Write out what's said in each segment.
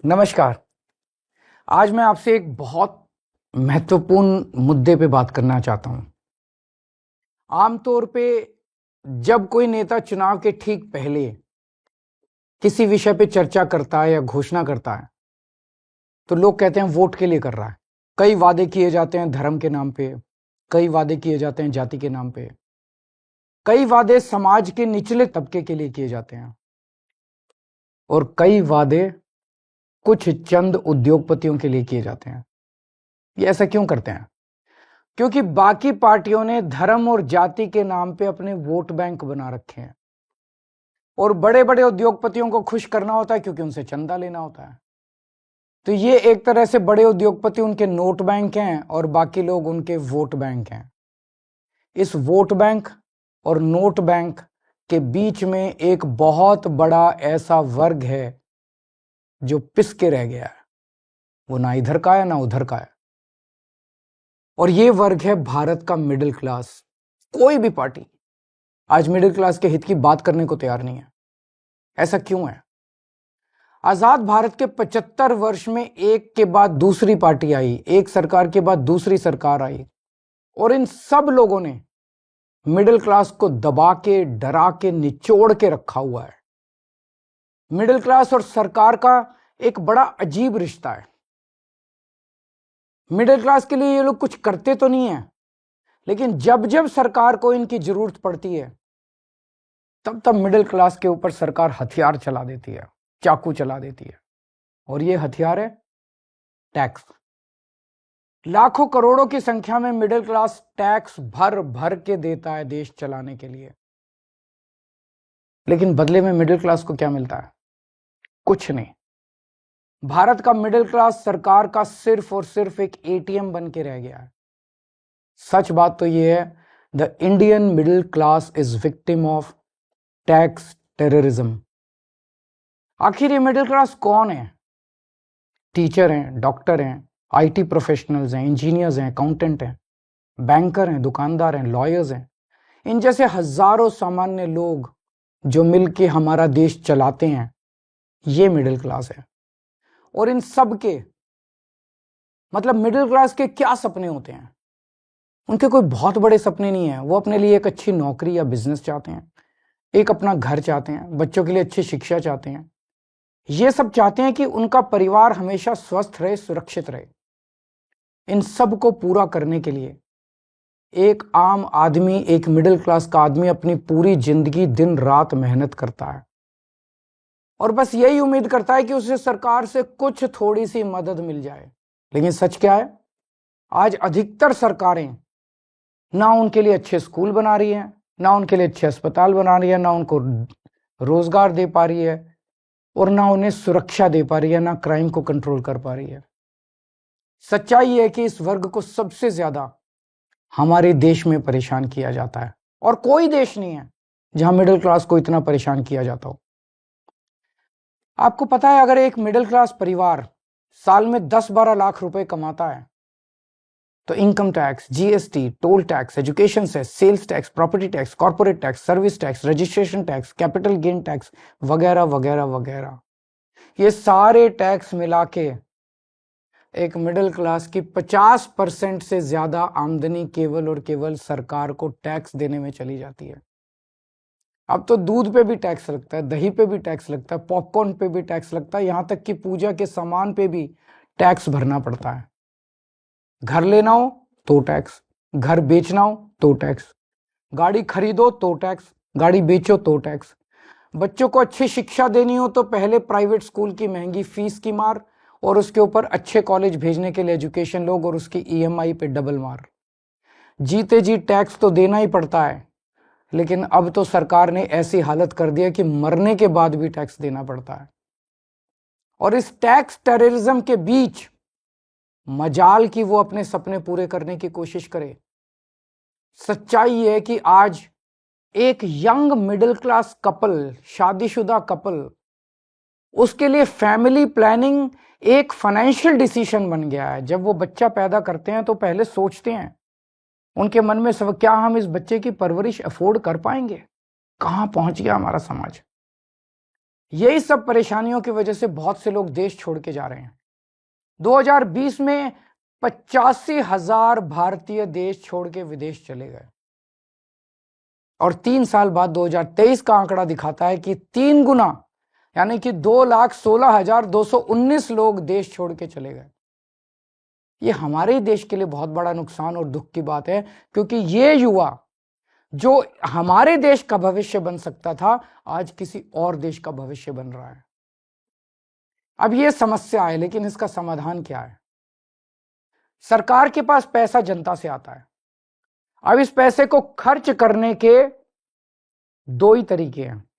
नमस्कार। आज मैं आपसे एक बहुत महत्वपूर्ण मुद्दे पे बात करना चाहता हूं। आमतौर पे जब कोई नेता चुनाव के ठीक पहले किसी विषय पे चर्चा करता है या घोषणा करता है तो लोग कहते हैं वोट के लिए कर रहा है। कई वादे किए जाते हैं धर्म के नाम पे, कई वादे किए जाते हैं जाति के नाम पे, कई वादे समाज के निचले तबके के लिए किए जाते हैं और कई वादे कुछ चंद उद्योगपतियों के लिए किए जाते हैं। ये ऐसा क्यों करते हैं? क्योंकि बाकी पार्टियों ने धर्म और जाति के नाम पे अपने वोट बैंक बना रखे हैं और बड़े बड़े उद्योगपतियों को खुश करना होता है क्योंकि उनसे चंदा लेना होता है। तो ये एक तरह से बड़े उद्योगपति उनके नोट बैंक हैं और बाकी लोग उनके वोट बैंक हैं। इस वोट बैंक और नोट बैंक के बीच में एक बहुत बड़ा ऐसा वर्ग है जो पिस के रह गया है। वो ना इधर का है ना उधर का है और ये वर्ग है भारत का मिडिल क्लास। कोई भी पार्टी आज मिडिल क्लास के हित की बात करने को तैयार नहीं है। ऐसा क्यों है? आजाद भारत के 75 वर्ष में एक के बाद दूसरी पार्टी आई, एक सरकार के बाद दूसरी सरकार आई और इन सब लोगों ने मिडिल क्लास को दबा के, डरा के, निचोड़ के रखा हुआ है। मिडिल क्लास और सरकार का एक बड़ा अजीब रिश्ता है। मिडिल क्लास के लिए ये लोग कुछ करते तो नहीं है, लेकिन जब जब सरकार को इनकी जरूरत पड़ती है तब तब मिडिल क्लास के ऊपर सरकार हथियार चला देती है, चाकू चला देती है। और ये हथियार है टैक्स। लाखों करोड़ों की संख्या में मिडिल क्लास टैक्स भर भर के देता है देश चलाने के लिए, लेकिन बदले में मिडिल क्लास को क्या मिलता है? कुछ नहीं। भारत का मिडिल क्लास सरकार का सिर्फ और सिर्फ एक एटीएम बन के रह गया है। सच बात तो यह है, the Indian middle class is victim of tax terrorism. आखिर ये मिडिल क्लास कौन है? टीचर हैं, डॉक्टर हैं, आईटी प्रोफेशनल्स हैं, इंजीनियर्स हैं, अकाउंटेंट हैं, बैंकर हैं, दुकानदार हैं, लॉयर्स हैं। इन जैसे हजारों सामान्य लोग जो मिलके हमारा देश चलाते हैं, ये मिडिल क्लास है। और इन सब के मतलब मिडिल क्लास के क्या सपने होते हैं? उनके कोई बहुत बड़े सपने नहीं है। वो अपने लिए एक अच्छी नौकरी या बिजनेस चाहते हैं, एक अपना घर चाहते हैं, बच्चों के लिए अच्छी शिक्षा चाहते हैं। ये सब चाहते हैं कि उनका परिवार हमेशा स्वस्थ रहे, सुरक्षित रहे। इन सब को पूरा करने के लिए एक आम आदमी, एक मिडिल क्लास का आदमी अपनी पूरी जिंदगी दिन रात मेहनत करता है और बस यही उम्मीद करता है कि उसे सरकार से कुछ थोड़ी सी मदद मिल जाए। लेकिन सच क्या है? आज अधिकतर सरकारें ना उनके लिए अच्छे स्कूल बना रही हैं, ना उनके लिए अच्छे अस्पताल बना रही है, ना उनको रोजगार दे पा रही है और ना उन्हें सुरक्षा दे पा रही है, ना क्राइम को कंट्रोल कर पा रही है। सच्चाई है कि इस वर्ग को सबसे ज्यादा हमारे देश में परेशान किया जाता है और कोई देश नहीं है जहां मिडिल क्लास को इतना परेशान किया जाता हो। आपको पता है, अगर एक मिडिल क्लास परिवार साल में 10-12 लाख रुपए कमाता है तो income tax, GST, toll tax, education cess, sales tax, property tax, corporate tax, service tax, registration tax, capital gain tax वगैरह वगैरह वगैरह, ये सारे टैक्स मिला के एक मिडिल क्लास की 50% से ज्यादा आमदनी केवल और केवल सरकार को टैक्स देने में चली जाती है। अब तो दूध पे भी टैक्स लगता है, दही पे भी टैक्स लगता है, पॉपकॉर्न पे भी टैक्स लगता है, यहां तक कि पूजा के सामान पे भी टैक्स भरना पड़ता है। घर लेना हो तो टैक्स, घर बेचना हो तो टैक्स, गाड़ी खरीदो तो टैक्स, गाड़ी बेचो तो टैक्स, बच्चों को अच्छी शिक्षा देनी हो तो पहले प्राइवेट स्कूल की महंगी फीस की मार और उसके ऊपर अच्छे कॉलेज भेजने के लिए एजुकेशन लोग और उसकी ईएमआई पे डबल मार। जीते जी टैक्स तो देना ही पड़ता है, लेकिन अब तो सरकार ने ऐसी हालत कर दी है कि मरने के बाद भी टैक्स देना पड़ता है। और इस टैक्स टेररिज्म के बीच मजाल कि वो अपने सपने पूरे करने की कोशिश करे। सच्चाई है कि आज एक यंग मिडिल क्लास कपल, शादीशुदा कपल, उसके लिए फैमिली प्लानिंग एक फाइनेंशियल डिसीजन बन गया है। जब वो बच्चा पैदा करते हैं तो पहले सोचते हैं, उनके मन में सब, क्या हम इस बच्चे की परवरिश अफोर्ड कर पाएंगे? कहां पहुंच गया हमारा समाज? यही सब परेशानियों की वजह से बहुत से लोग देश छोड़ के जा रहे हैं। 2020 में 85,000 भारतीय देश छोड़ के विदेश चले गए और 3 साल बाद 2023 का आंकड़ा दिखाता है कि 3 गुना यानी कि 2,16,219 लोग देश छोड़ के चले गए। ये हमारे देश के लिए बहुत बड़ा नुकसान और दुख की बात है, क्योंकि ये युवा जो हमारे देश का भविष्य बन सकता था, आज किसी और देश का भविष्य बन रहा है। अब ये समस्या है, लेकिन इसका समाधान क्या है? सरकार के पास पैसा जनता से आता है। अब इस पैसे को खर्च करने के 2 ही तरीके हैं।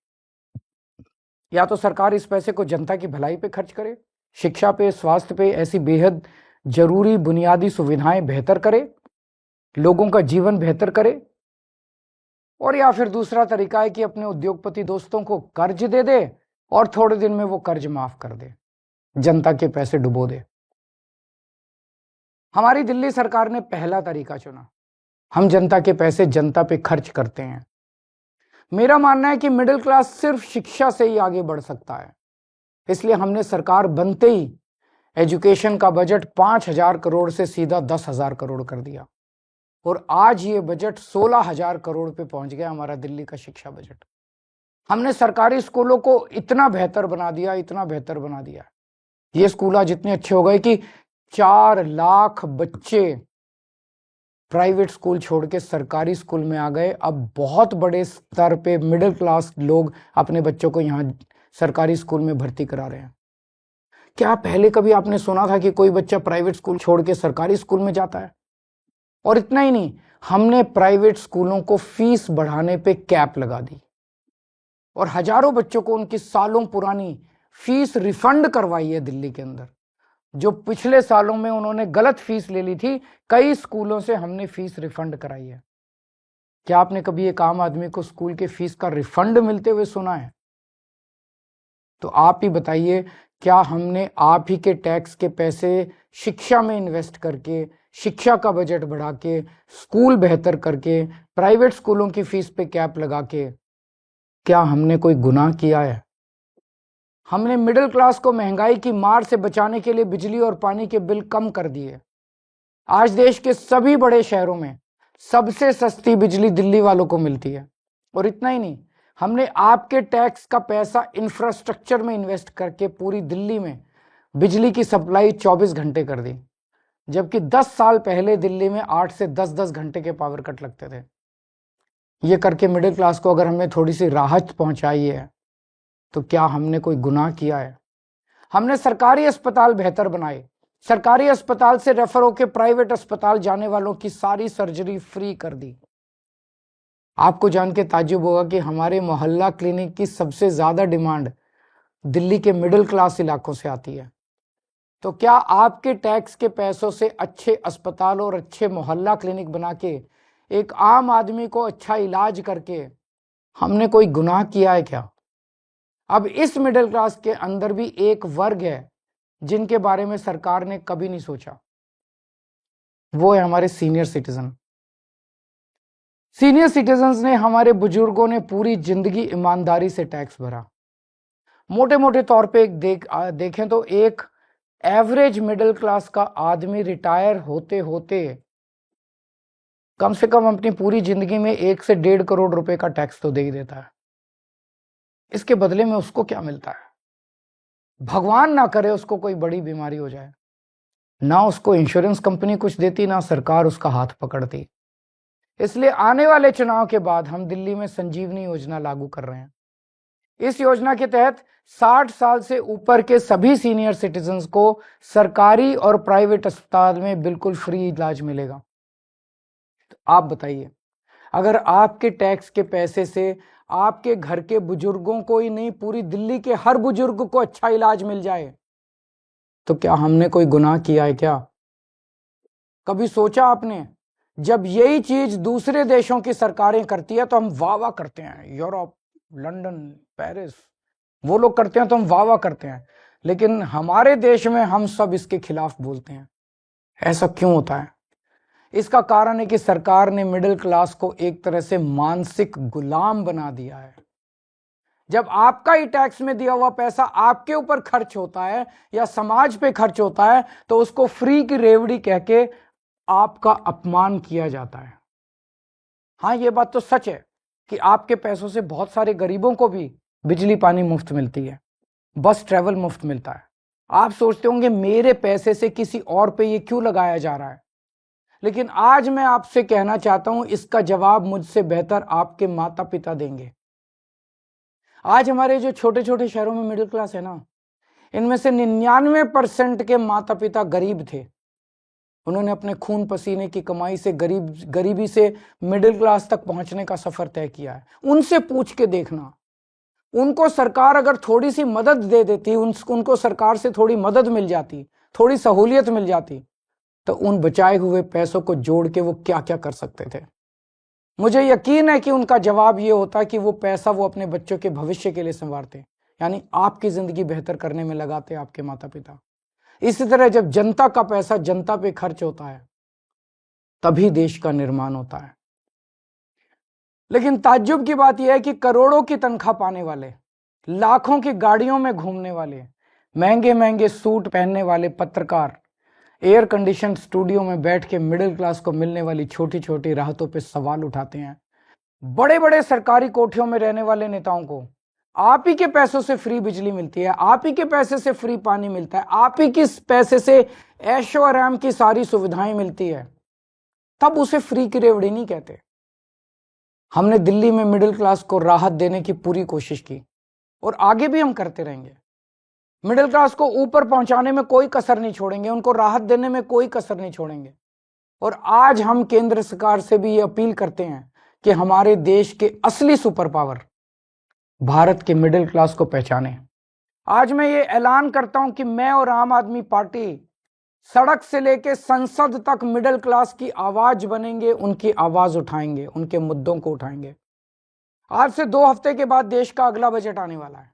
या तो सरकार इस पैसे को जनता की भलाई पे खर्च करे, शिक्षा पे, स्वास्थ्य पे, ऐसी बेहद जरूरी बुनियादी सुविधाएं बेहतर करे, लोगों का जीवन बेहतर करे। और या फिर दूसरा तरीका है कि अपने उद्योगपति दोस्तों को कर्ज दे दे और थोड़े दिन में वो कर्ज माफ कर दे, जनता के पैसे डुबो दे। हमारी दिल्ली सरकार ने पहला तरीका चुना। हम जनता के पैसे जनता पे खर्च करते हैं। मेरा मानना है कि मिडिल क्लास सिर्फ शिक्षा से ही आगे बढ़ सकता है, इसलिए हमने सरकार बनते ही एजुकेशन का बजट 5,000 करोड़ से सीधा 10,000 करोड़ कर दिया और आज ये बजट 16,000 करोड़ पे पहुंच गया, हमारा दिल्ली का शिक्षा बजट। हमने सरकारी स्कूलों को इतना बेहतर बना दिया, इतना बेहतर बना दिया, ये स्कूल आज इतने अच्छे हो गए कि 4 लाख बच्चे प्राइवेट स्कूल छोड़ के सरकारी स्कूल में आ गए। अब बहुत बड़े स्तर पे मिडिल क्लास लोग अपने बच्चों को यहाँ सरकारी स्कूल में भर्ती करा रहे हैं। क्या पहले कभी आपने सुना था कि कोई बच्चा प्राइवेट स्कूल छोड़ के सरकारी स्कूल में जाता है? और इतना ही नहीं, हमने प्राइवेट स्कूलों को फीस बढ़ाने पे कैप लगा दी और हजारों बच्चों को उनकी सालों पुरानी फीस रिफंड करवाई है दिल्ली के अंदर। जो पिछले सालों में उन्होंने गलत फीस ले ली थी, कई स्कूलों से हमने फीस रिफंड कराई है। क्या आपने कभी एक आम आदमी को स्कूल के फीस का रिफंड मिलते हुए सुना है? तो आप ही बताइए, क्या हमने आप ही के टैक्स के पैसे शिक्षा में इन्वेस्ट करके, शिक्षा का बजट बढ़ा के, स्कूल बेहतर करके, प्राइवेट स्कूलों की फीस पे कैप लगा के, क्या हमने कोई गुनाह किया है? हमने मिडिल क्लास को महंगाई की मार से बचाने के लिए बिजली और पानी के बिल कम कर दिए। आज देश के सभी बड़े शहरों में सबसे सस्ती बिजली दिल्ली वालों को मिलती है। और इतना ही नहीं, हमने आपके टैक्स का पैसा इंफ्रास्ट्रक्चर में इन्वेस्ट करके पूरी दिल्ली में बिजली की सप्लाई 24 घंटे कर दी, जबकि 10 साल पहले दिल्ली में 8 से 10-10 घंटे के पावर कट लगते थे। ये करके मिडिल क्लास को अगर हमने थोड़ी सी राहत पहुंचाई है, तो क्या हमने कोई गुनाह किया है? हमने सरकारी अस्पताल बेहतर बनाए, सरकारी अस्पताल से रेफर होकर प्राइवेट अस्पताल जाने वालों की सारी सर्जरी फ्री कर दी। आपको जान के ताज्जुब होगा कि हमारे मोहल्ला क्लिनिक की सबसे ज्यादा डिमांड दिल्ली के मिडिल क्लास इलाकों से आती है। तो क्या आपके टैक्स के पैसों से अच्छे अस्पताल और अच्छे मोहल्ला क्लिनिक बना के एक आम आदमी को अच्छा इलाज करके हमने कोई गुनाह किया है क्या? अब इस मिडिल क्लास के अंदर भी एक वर्ग है जिनके बारे में सरकार ने कभी नहीं सोचा, वो है हमारे सीनियर सिटीजन। सीनियर सिटीजन्स ने, हमारे बुजुर्गों ने पूरी जिंदगी ईमानदारी से टैक्स भरा। मोटे मोटे तौर पे देखें तो एक एवरेज मिडिल क्लास का आदमी रिटायर होते होते कम से कम अपनी पूरी जिंदगी में 1 से 1.5 करोड़ रुपए का टैक्स तो दे ही देता है। इसके बदले में उसको क्या मिलता है? भगवान ना करे उसको कोई बड़ी बीमारी हो जाए, ना उसको इंश्योरेंस कंपनी कुछ देती, ना सरकार उसका हाथ पकड़ती। इसलिए आने वाले चुनाव के बाद हम दिल्ली में संजीवनी योजना लागू कर रहे हैं। इस योजना के तहत 60 साल से ऊपर के सभी सीनियर सिटीजन्स को सरकारी और प्राइवेट अस्पताल में बिल्कुल फ्री इलाज मिलेगा। तो आप बताइए, अगर आपके टैक्स के पैसे से आपके घर के बुजुर्गों को ही नहीं, पूरी दिल्ली के हर बुजुर्ग को अच्छा इलाज मिल जाए, तो क्या हमने कोई गुनाह किया है क्या? कभी सोचा आपने? जब यही चीज दूसरे देशों की सरकारें करती है तो हम वाह वाह करते हैं, यूरोप, लंदन, पेरिस, वो लोग करते हैं तो हम वाह वाह करते हैं, लेकिन हमारे देश में हम सब इसके खिलाफ बोलते हैं। ऐसा क्यों होता है? इसका कारण है कि सरकार ने मिडिल क्लास को एक तरह से मानसिक गुलाम बना दिया है। जब आपका ही टैक्स में दिया हुआ पैसा आपके ऊपर खर्च होता है या समाज पे खर्च होता है तो उसको फ्री की रेवड़ी कह के आपका अपमान किया जाता है। हाँ, ये बात तो सच है कि आपके पैसों से बहुत सारे गरीबों को भी बिजली पानी मुफ्त मिलती है, बस ट्रैवल मुफ्त मिलता है। आप सोचते होंगे मेरे पैसे से किसी और पे ये क्यों लगाया जा रहा है, लेकिन आज मैं आपसे कहना चाहता हूं इसका जवाब मुझसे बेहतर आपके माता पिता देंगे। आज हमारे जो छोटे छोटे शहरों में मिडिल क्लास है ना, इनमें से 99% के माता पिता गरीब थे। उन्होंने अपने खून पसीने की कमाई से गरीबी से मिडिल क्लास तक पहुंचने का सफर तय किया है। उनसे पूछ के देखना, उनको सरकार अगर थोड़ी सी मदद दे देती, उनको सरकार से थोड़ी मदद मिल जाती, थोड़ी सहूलियत मिल जाती, तो उन बचाए हुए पैसों को जोड़ के वो क्या क्या कर सकते थे। मुझे यकीन है कि उनका जवाब ये होता कि वो पैसा वो अपने बच्चों के भविष्य के लिए संवारते, यानी आपकी जिंदगी बेहतर करने में लगाते आपके माता पिता। इसी तरह जब जनता का पैसा जनता पे खर्च होता है तभी देश का निर्माण होता है। लेकिन ताज्जुब की बात यह है कि करोड़ों की तनख्वाह पाने वाले, लाखों की गाड़ियों में घूमने वाले, महंगे महंगे सूट पहनने वाले पत्रकार एयर कंडीशन स्टूडियो में बैठ के मिडिल क्लास को मिलने वाली छोटी छोटी राहतों पे सवाल उठाते हैं। बड़े बड़े सरकारी कोठियों में रहने वाले नेताओं को आप ही के पैसों से फ्री बिजली मिलती है, आप ही के पैसे से फ्री पानी मिलता है, आप ही के पैसे से ऐशो आराम की सारी सुविधाएं मिलती है, तब उसे फ्री की रेवड़ी नहीं कहते। हमने दिल्ली में मिडिल क्लास को राहत देने की पूरी कोशिश की और आगे भी हम करते रहेंगे। मिडिल क्लास को ऊपर पहुंचाने में कोई कसर नहीं छोड़ेंगे, उनको राहत देने में कोई कसर नहीं छोड़ेंगे। और आज हम केंद्र सरकार से भी ये अपील करते हैं कि हमारे देश के असली सुपर पावर भारत के मिडिल क्लास को पहचाने। आज मैं ये ऐलान करता हूं कि मैं और आम आदमी पार्टी सड़क से लेके संसद तक मिडिल क्लास की आवाज बनेंगे, उनकी आवाज उठाएंगे, उनके मुद्दों को उठाएंगे। आज से 2 हफ्ते के बाद देश का अगला बजट आने वाला है।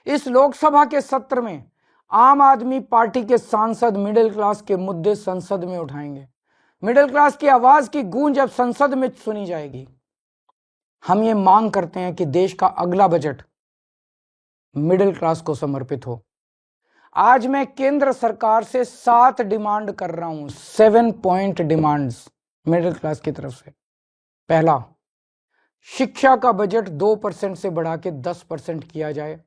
इस लोकसभा के सत्र में आम आदमी पार्टी के सांसद मिडिल क्लास के मुद्दे संसद में उठाएंगे। मिडिल क्लास की आवाज की गूंज अब संसद में सुनी जाएगी। हम ये मांग करते हैं कि देश का अगला बजट मिडिल क्लास को समर्पित हो। आज मैं केंद्र सरकार से 7 डिमांड कर रहा हूं, 7 पॉइंट डिमांड्स मिडिल क्लास की तरफ से। पहला, शिक्षा का बजट 2% से बढ़ा के 10% किया जाए,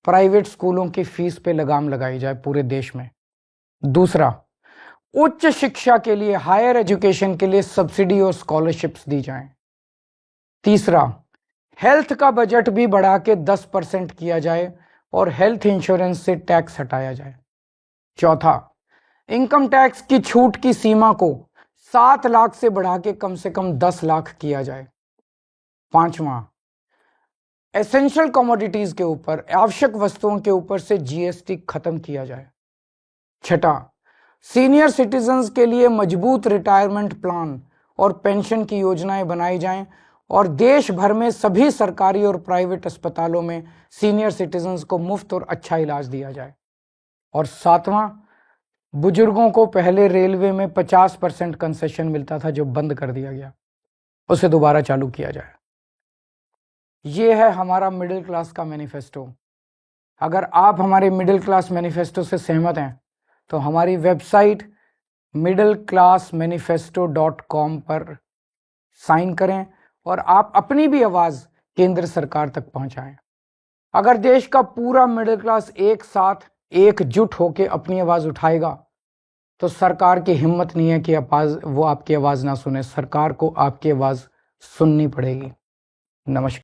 प्राइवेट स्कूलों की फीस पे लगाम लगाई जाए पूरे देश में। दूसरा, उच्च शिक्षा के लिए, हायर एजुकेशन के लिए सब्सिडी और स्कॉलरशिप्स दी जाएं। तीसरा, हेल्थ का बजट भी बढ़ा के 10% किया जाए और हेल्थ इंश्योरेंस से टैक्स हटाया जाए। चौथा, इनकम टैक्स की छूट की सीमा को 7 लाख से बढ़ा के कम से कम 10 लाख किया जाए। पांचवा, एसेंशियल कमोडिटीज के ऊपर, आवश्यक वस्तुओं के ऊपर से जीएसटी खत्म किया जाए। छठा, सीनियर सिटीजन्स के लिए मजबूत रिटायरमेंट प्लान और पेंशन की योजनाएं बनाई जाएं और देश भर में सभी सरकारी और प्राइवेट अस्पतालों में सीनियर सिटीजन्स को मुफ्त और अच्छा इलाज दिया जाए। और सातवां, बुजुर्गों को पहले रेलवे में 50% कंसेशन मिलता था जो बंद कर दिया गया, उसे दोबारा चालू किया जाए। ये है हमारा मिडिल क्लास का मैनिफेस्टो। अगर आप हमारे मिडिल क्लास मैनिफेस्टो से सहमत हैं तो हमारी वेबसाइट middleclassmanifesto.com पर साइन करें और आप अपनी भी आवाज केंद्र सरकार तक पहुंचाएं। अगर देश का पूरा मिडिल क्लास एक साथ एकजुट होकर अपनी आवाज उठाएगा तो सरकार की हिम्मत नहीं है कि वो आपकी आवाज ना सुने। सरकार को आपकी आवाज सुननी पड़ेगी। नमस्कार।